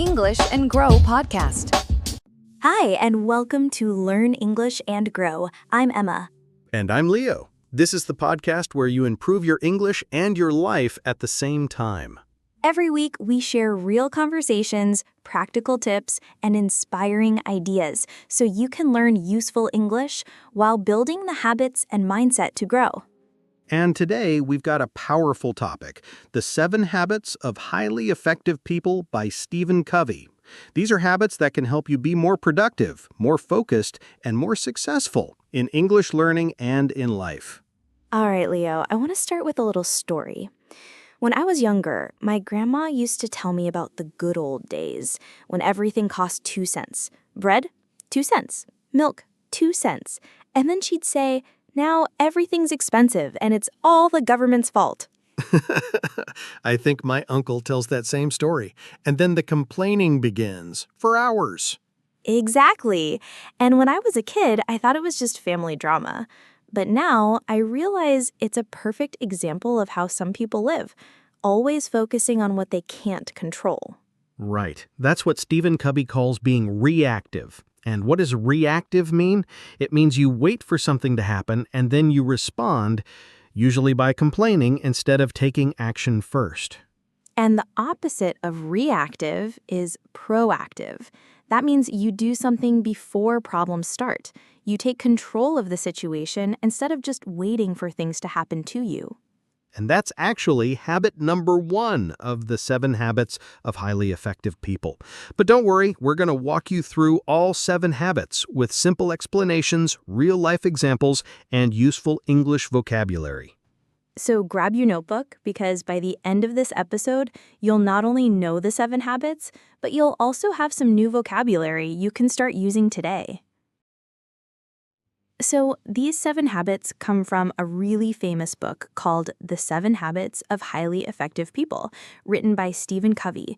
English and Grow podcast. Hi, and welcome to Learn English and Grow. I'm Emma. And I'm Leo. This is the podcast where you improve your English and your life at the same time. Every week, we share real conversations, practical tips, and inspiring ideas so you can learn useful English while building the habits and mindset to grow. And today, we've got a powerful topic, The 7 Habits of Highly Effective People by Stephen Covey. These are habits that can help you be more productive, more focused, and more successful in English learning and in life. All right, Leo, I want to start with a little story. When I was younger, my grandma used to tell me about the good old days when everything cost 2 cents. Bread, 2 cents. Milk, 2 cents. And then she'd say, now everything's expensive and it's all the government's fault. I think my uncle tells that same story. And then the complaining begins for hours. Exactly. And when I was a kid, I thought it was just family drama. But now I realize it's a perfect example of how some people live, always focusing on what they can't control. Right. That's what Stephen Covey calls being reactive. And what does reactive mean? It means you wait for something to happen and then you respond, usually by complaining instead of taking action first. And the opposite of reactive is proactive. That means you do something before problems start. You take control of the situation instead of just waiting for things to happen to you. And that's actually habit number 1 of the 7 habits of highly effective people. But don't worry, we're going to walk you through all 7 habits with simple explanations, real-life examples, and useful English vocabulary. So grab your notebook because by the end of this episode, you'll not only know the 7 habits, but you'll also have some new vocabulary you can start using today. So these 7 habits come from a really famous book called The 7 Habits of Highly Effective People, written by Stephen Covey.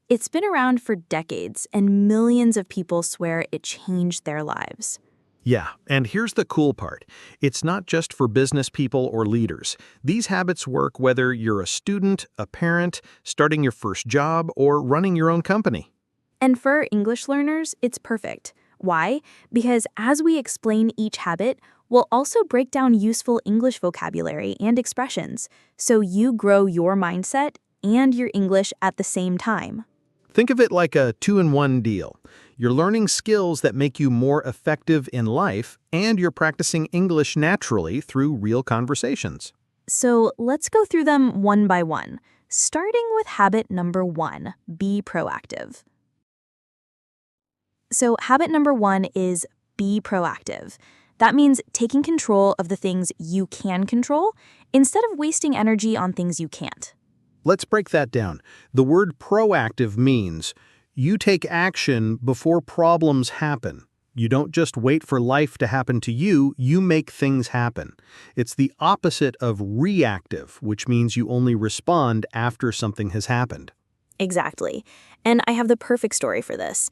It's been around for decades, and millions of people swear it changed their lives. Yeah, and here's the cool part. It's not just for business people or leaders. These habits work whether you're a student, a parent, starting your first job, or running your own company. And for English learners, it's perfect. Why? Because as we explain each habit, we'll also break down useful English vocabulary and expressions, so you grow your mindset and your English at the same time. Think of it like a 2-in-1 deal. You're learning skills that make you more effective in life, and you're practicing English naturally through real conversations. So let's go through them one by one, starting with habit number 1, be proactive. So habit number 1 is be proactive. That means taking control of the things you can control instead of wasting energy on things you can't. Let's break that down. The word proactive means you take action before problems happen. You don't just wait for life to happen to you, you make things happen. It's the opposite of reactive, which means you only respond after something has happened. Exactly. And I have the perfect story for this.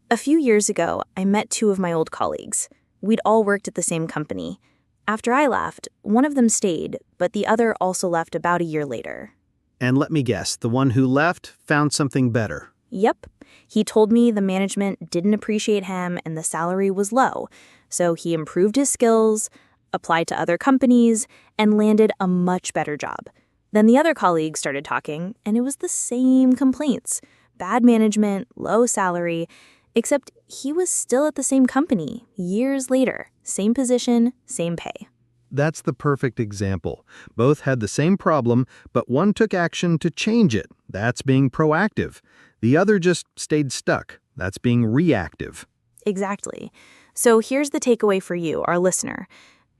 A few years ago, I met 2 of my old colleagues. We'd all worked at the same company. After I left, one of them stayed, but the other also left about a year later. And let me guess, the one who left found something better. Yep. He told me the management didn't appreciate him and the salary was low, so he improved his skills, applied to other companies, and landed a much better job. Then the other colleagues started talking, and it was the same complaints. Bad management, low salary, except he was still at the same company years later, same position, same pay. That's the perfect example. Both had the same problem, but one took action to change it. That's being proactive. The other just stayed stuck. That's being reactive. Exactly. So here's the takeaway for you, our listener.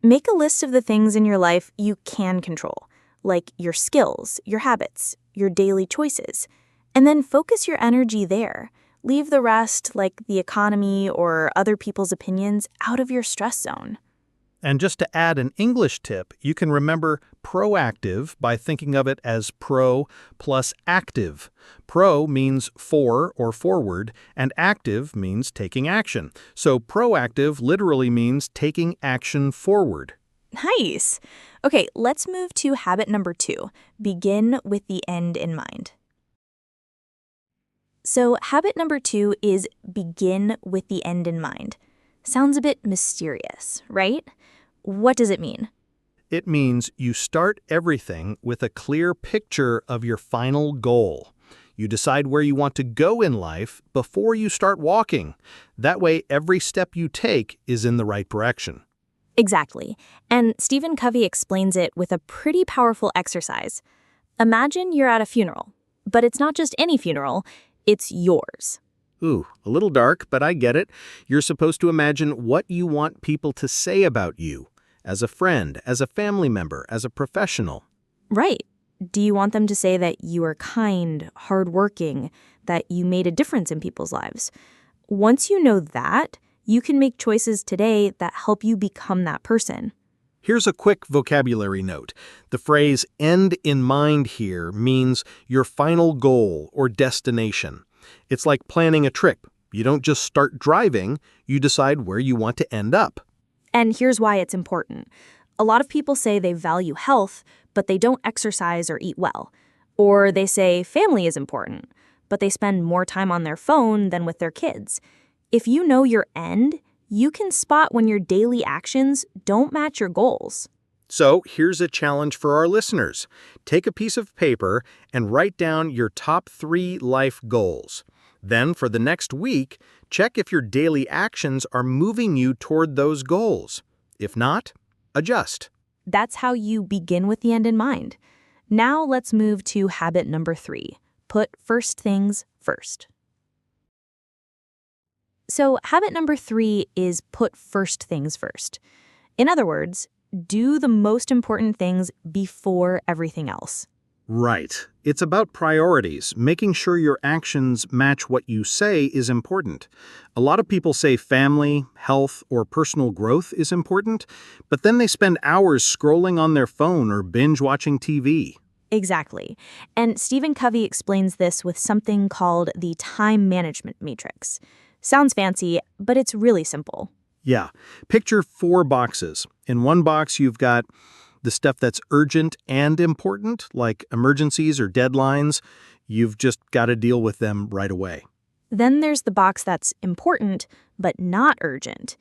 Make a list of the things in your life you can control, like your skills, your habits, your daily choices, and then focus your energy there. Leave the rest, like the economy or other people's opinions, out of your stress zone. And just to add an English tip, you can remember proactive by thinking of it as pro plus active. Pro means for or forward, and active means taking action. So proactive literally means taking action forward. Nice. Okay, let's move to habit number 2. Begin with the end in mind. So habit number 2 is begin with the end in mind. Sounds a bit mysterious, right? What does it mean? It means you start everything with a clear picture of your final goal. You decide where you want to go in life before you start walking. That way, every step you take is in the right direction. Exactly. And Stephen Covey explains it with a pretty powerful exercise. Imagine you're at a funeral, but it's not just any funeral, it's yours. Ooh, a little dark, but I get it. You're supposed to imagine what you want people to say about you, as a friend, as a family member, as a professional. Right. Do you want them to say that you are kind, hardworking, that you made a difference in people's lives? Once you know that, you can make choices today that help you become that person. Here's a quick vocabulary note. The phrase end in mind here means your final goal or destination. It's like planning a trip. You don't just start driving, you decide where you want to end up. And here's why it's important. A lot of people say they value health, but they don't exercise or eat well. Or they say family is important, but they spend more time on their phone than with their kids. If you know your end, you can spot when your daily actions don't match your goals. So here's a challenge for our listeners. Take a piece of paper and write down your top 3 life goals. Then for the next week, check if your daily actions are moving you toward those goals. If not, adjust. That's how you begin with the end in mind. Now let's move to habit number 3. Put first things first. So habit number 3 is put first things first. In other words, do the most important things before everything else. Right. It's about priorities. Making sure your actions match what you say is important. A lot of people say family, health, or personal growth is important, but then they spend hours scrolling on their phone or binge watching TV. Exactly. And Stephen Covey explains this with something called the time management matrix. Sounds fancy, but it's really simple. Yeah. Picture 4 boxes. In one box, you've got the stuff that's urgent and important, like emergencies or deadlines. You've just got to deal with them right away. Then there's the box that's important, but not urgent.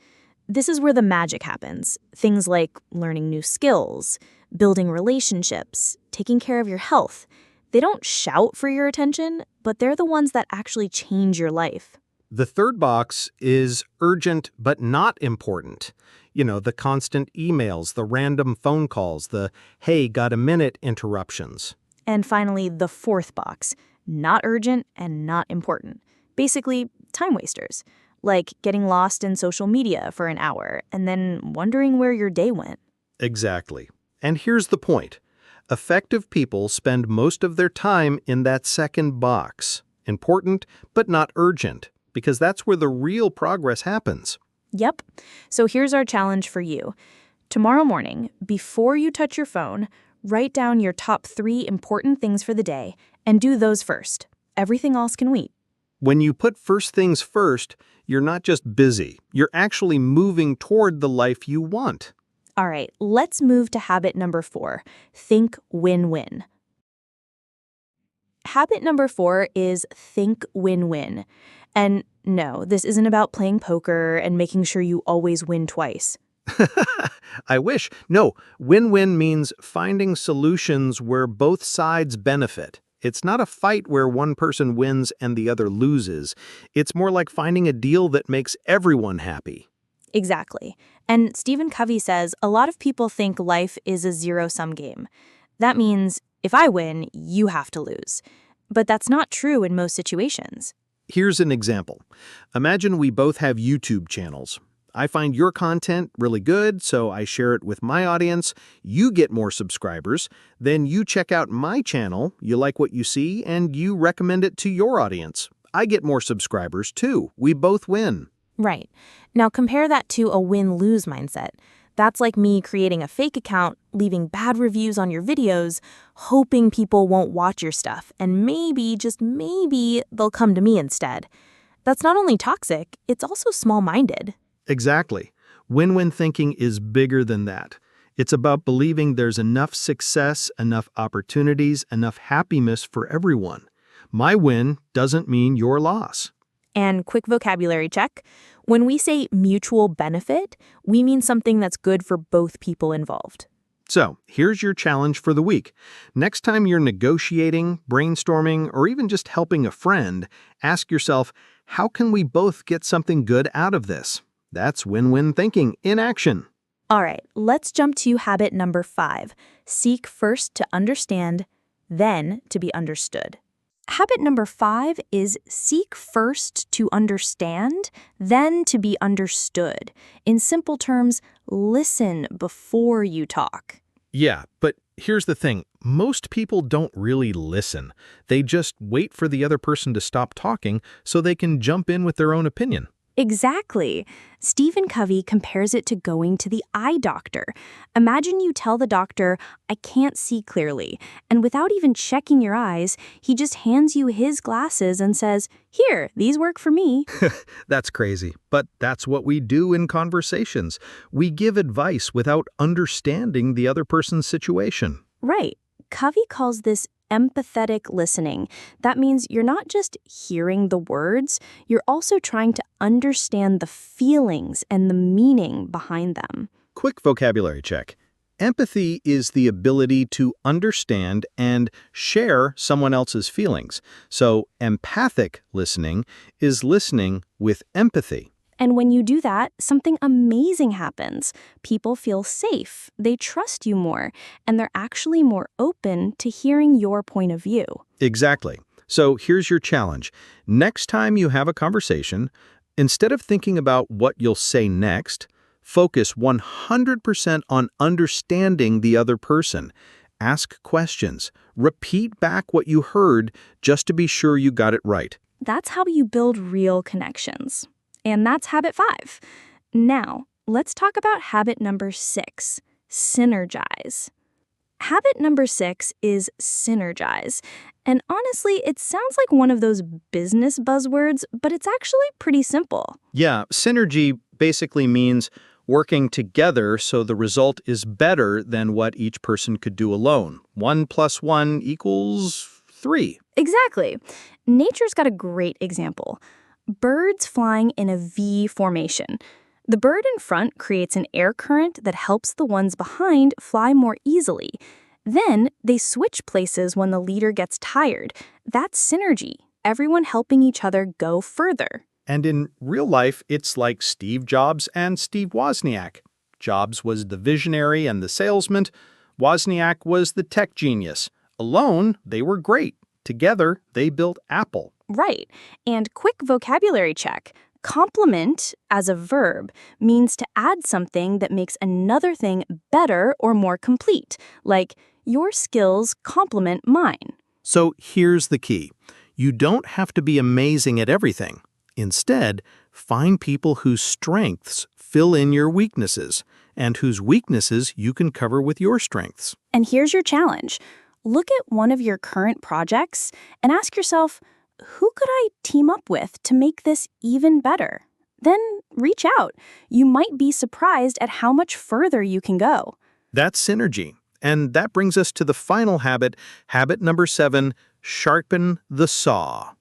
This is where the magic happens. Things like learning new skills, building relationships, taking care of your health. They don't shout for your attention, but they're the ones that actually change your life. The third box is urgent but not important. You know, the constant emails, the random phone calls, the hey, got a minute interruptions. And finally, the fourth box, not urgent and not important. Basically, time wasters, like getting lost in social media for an hour and then wondering where your day went. Exactly. And here's the point. Effective people spend most of their time in that second box, important but not urgent, because that's where the real progress happens. Yep. So here's our challenge for you. Tomorrow morning, before you touch your phone, write down your top 3 important things for the day and do those first. Everything else can wait. When you put first things first, you're not just busy. You're actually moving toward the life you want. All right, let's move to habit number 4. Think win-win. Habit number 4 is think win-win. And no, this isn't about playing poker and making sure you always win twice. I wish. No, win-win means finding solutions where both sides benefit. It's not a fight where one person wins and the other loses. It's more like finding a deal that makes everyone happy. Exactly. And Stephen Covey says a lot of people think life is a zero-sum game. That means if I win, you have to lose. But that's not true in most situations. Here's an example. Imagine we both have YouTube channels. I find your content really good, so I share it with my audience. You get more subscribers. Then you check out my channel, you like what you see, and you recommend it to your audience. I get more subscribers too. We both win. Right. Now compare that to a win-lose mindset. That's like me creating a fake account, leaving bad reviews on your videos, hoping people won't watch your stuff, and maybe, just maybe, they'll come to me instead. That's not only toxic, it's also small-minded. Exactly. Win-win thinking is bigger than that. It's about believing there's enough success, enough opportunities, enough happiness for everyone. My win doesn't mean your loss. And quick vocabulary check. When we say mutual benefit, we mean something that's good for both people involved. So, here's your challenge for the week. Next time you're negotiating, brainstorming, or even just helping a friend, ask yourself, how can we both get something good out of this? That's win-win thinking in action. All right, let's jump to habit number 5. Seek first to understand, then to be understood. Habit number 5 is seek first to understand, then to be understood. In simple terms, listen before you talk. Yeah, but here's the thing. Most people don't really listen. They just wait for the other person to stop talking so they can jump in with their own opinion. Exactly. Stephen Covey compares it to going to the eye doctor. Imagine you tell the doctor, I can't see clearly, and without even checking your eyes, he just hands you his glasses and says, here, these work for me. That's crazy, but that's what we do in conversations. We give advice without understanding the other person's situation. Right. Covey calls this empathetic listening. That means you're not just hearing the words, you're also trying to understand the feelings and the meaning behind them. Quick vocabulary check. Empathy is the ability to understand and share someone else's feelings. So, empathic listening is listening with empathy. And when you do that, something amazing happens. People feel safe, they trust you more, and they're actually more open to hearing your point of view. Exactly. So here's your challenge. Next time you have a conversation, instead of thinking about what you'll say next, focus 100% on understanding the other person. Ask questions. Repeat back what you heard just to be sure you got it right. That's how you build real connections. And that's habit 5. Now, let's talk about habit number 6, synergize. Habit number 6 is synergize. And honestly, it sounds like one of those business buzzwords, but it's actually pretty simple. Yeah, synergy basically means working together so the result is better than what each person could do alone. 1 + 1 = 3. Exactly. Nature's got a great example. Birds flying in a V formation. The bird in front creates an air current that helps the ones behind fly more easily. Then they switch places when the leader gets tired. That's synergy, everyone helping each other go further. And in real life, it's like Steve Jobs and Steve Wozniak. Jobs was the visionary and the salesman. Wozniak was the tech genius. Alone, they were great. Together, they built Apple. Right. And quick vocabulary check. Complement, as a verb, means to add something that makes another thing better or more complete, like your skills complement mine. So here's the key. You don't have to be amazing at everything. Instead, find people whose strengths fill in your weaknesses, and whose weaknesses you can cover with your strengths. And here's your challenge. Look at one of your current projects and ask yourself, who could I team up with to make this even better? Then reach out. You might be surprised at how much further you can go. That's synergy. And that brings us to the final habit, habit number 7, sharpen the saw.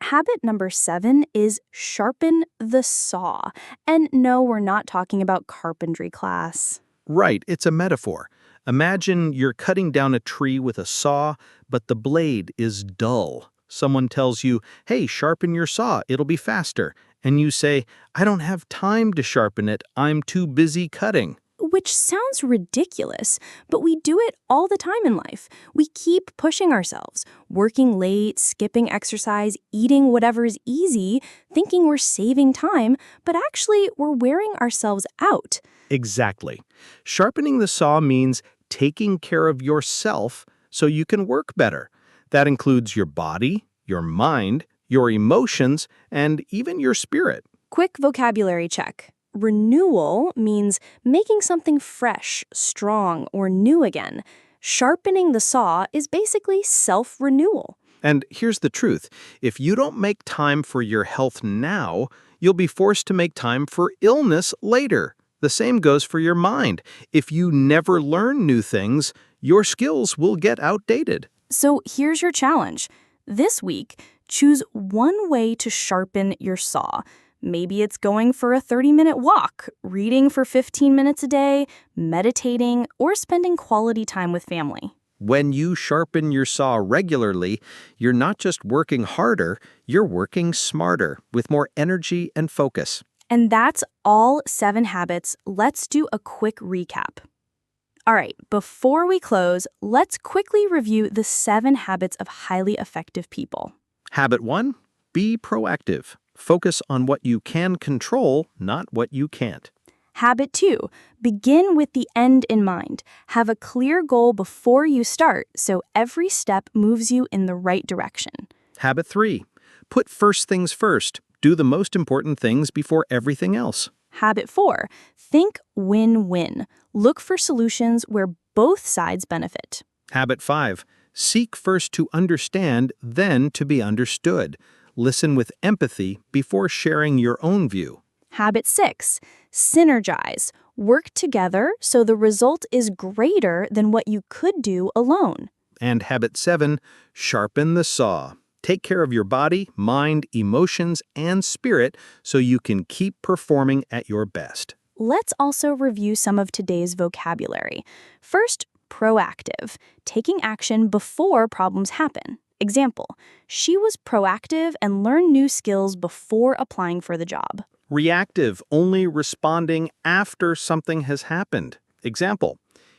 Habit number 7 is sharpen the saw. And no, we're not talking about carpentry class. Right, it's a metaphor. Imagine you're cutting down a tree with a saw, but the blade is dull. Someone tells you, hey, sharpen your saw, it'll be faster. And you say, I don't have time to sharpen it, I'm too busy cutting. Which sounds ridiculous, but we do it all the time in life. We keep pushing ourselves, working late, skipping exercise, eating whatever is easy, thinking we're saving time, but actually we're wearing ourselves out. Exactly. Sharpening the saw means taking care of yourself so you can work better. That includes your body, your mind, your emotions, and even your spirit. Quick vocabulary check. Renewal means making something fresh, strong, or new again. Sharpening the saw is basically self-renewal. And here's the truth. If you don't make time for your health now, you'll be forced to make time for illness later. The same goes for your mind. If you never learn new things, your skills will get outdated. So here's your challenge. This week, choose one way to sharpen your saw. Maybe it's going for a 30-minute walk, reading for 15 minutes a day, meditating, or spending quality time with family. When you sharpen your saw regularly, you're not just working harder, you're working smarter, with more energy and focus. And that's all 7 habits. Let's do a quick recap. All right, before we close, let's quickly review the 7 habits of highly effective people. Habit 1, be proactive. Focus on what you can control, not what you can't. Habit 2, begin with the end in mind. Have a clear goal before you start so every step moves you in the right direction. Habit 3, put first things first. Do the most important things before everything else. Habit 4, think win-win. Look for solutions where both sides benefit. Habit 5, seek first to understand, then to be understood. Listen with empathy before sharing your own view. Habit 6, synergize. Work together so the result is greater than what you could do alone. And habit 7, sharpen the saw. Take care of your body, mind, emotions, and spirit so you can keep performing at your best. Let's also review some of today's vocabulary. First, proactive, taking action before problems happen. Example, she was proactive and learned new skills before applying for the job. Reactive, only responding after something has happened. Example,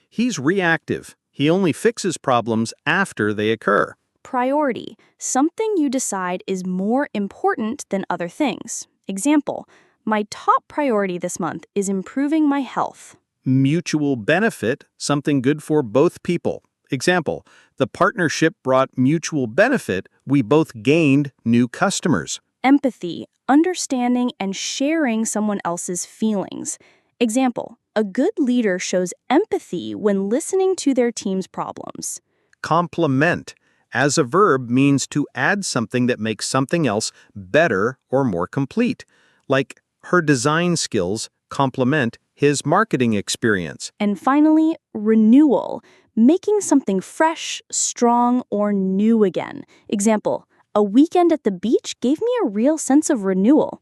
he's reactive. He only fixes problems after they occur. Priority, something you decide is more important than other things. Example, my top priority this month is improving my health. Mutual benefit, something good for both people. Example, the partnership brought mutual benefit. We both gained new customers. Empathy, understanding and sharing someone else's feelings. Example, a good leader shows empathy when listening to their team's problems. Complement, as a verb, means to add something that makes something else better or more complete. Like, her design skills complement his marketing experience. And finally, renewal, making something fresh, strong, or new again. Example, a weekend at the beach gave me a real sense of renewal.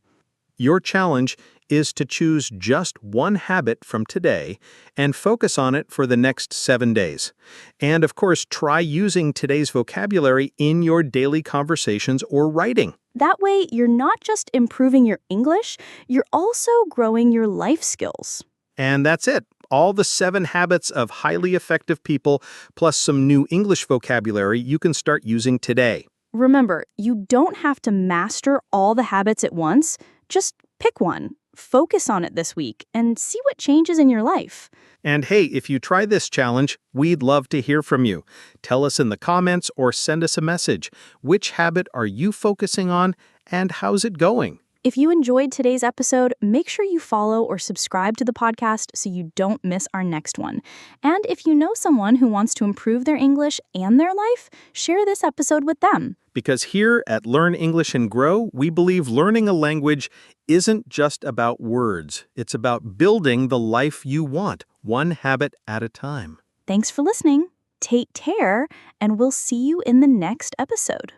Your challenge is to choose just one habit from today and focus on it for the next 7 days. And of course, try using today's vocabulary in your daily conversations or writing. That way, you're not just improving your English, you're also growing your life skills. And that's it. All the 7 habits of highly effective people, plus some new English vocabulary you can start using today. Remember, you don't have to master all the habits at once. Just pick one, focus on it this week, and see what changes in your life. And hey, if you try this challenge, we'd love to hear from you. Tell us in the comments or send us a message. Which habit are you focusing on, and how's it going? If you enjoyed today's episode, make sure you follow or subscribe to the podcast so you don't miss our next one. And if you know someone who wants to improve their English and their life, share this episode with them. Because here at Learn English and Grow, we believe learning a language isn't just about words. It's about building the life you want, one habit at a time. Thanks for listening. Take care, and we'll see you in the next episode.